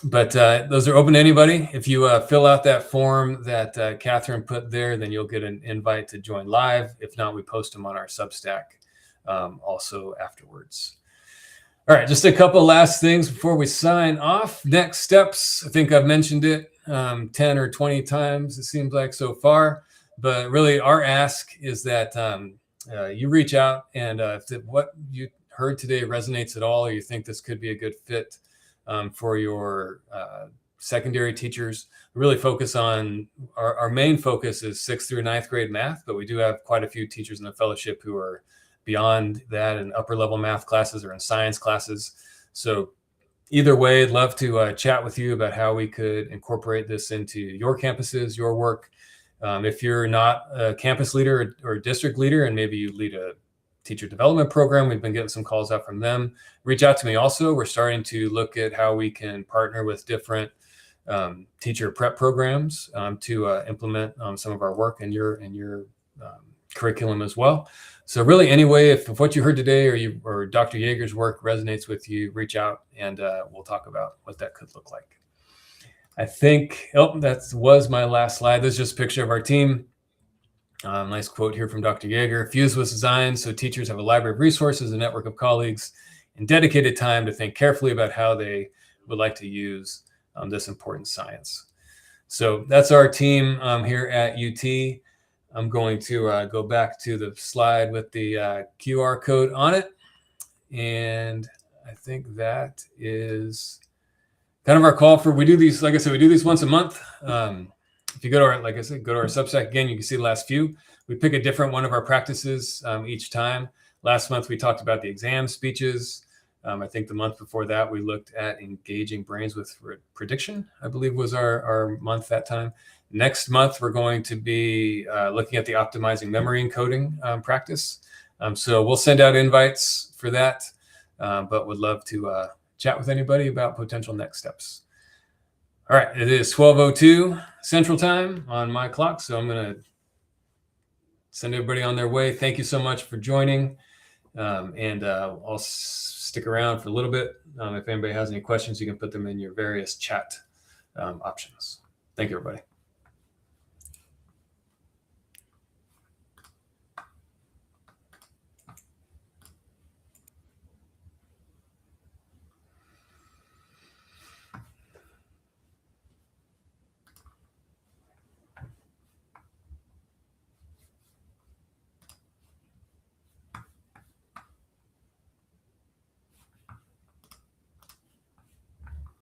But those are open to anybody. If you fill out that form that Catherine put there, then you'll get an invite to join live. If not, we post them on our Substack also afterwards. All right, just a couple last things before we sign off. Next steps, I think I've mentioned it 10 or 20 times, it seems like so far. But really, our ask is that you reach out, and if what you heard today resonates at all, or you think this could be a good fit for your secondary teachers, we really focus on, our main focus is 6th through 9th grade math, but we do have quite a few teachers in the fellowship who are beyond that in upper level math classes or in science classes. So either way, I'd love to chat with you about how we could incorporate this into your campuses, your work. If you're not a campus leader or district leader, and maybe you lead a teacher development program, we've been getting some calls out from them. Reach out to me also. We're starting to look at how we can partner with different teacher prep programs to implement some of our work in your curriculum as well. So really, anyway, if what you heard today or Dr. Yeager's work resonates with you, reach out and we'll talk about what that could look like. I think, that was my last slide. This is just a picture of our team. Nice quote here from Dr. Yeager. Fuse was designed so teachers have a library of resources, a network of colleagues, and dedicated time to think carefully about how they would like to use this important science. So that's our team here at UT. I'm going to go back to the slide with the QR code on it. And I think that is kind of our call for, we do these, like I said, we do these once a month. If you go to our, like I said, go to our Substack again, you can see the last few. We pick a different one of our practices each time. Last month, we talked about the exam speeches. I think the month before that, we looked at engaging brains with prediction, I believe was our month that time. Next month, we're going to be looking at the optimizing memory encoding practice. So we'll send out invites for that, but would love to chat with anybody about potential next steps. All right, it is 12:02 Central Time on my clock, so I'm going to send everybody on their way. Thank you so much for joining, and I'll stick around for a little bit. If anybody has any questions, you can put them in your various chat options. Thank you, everybody.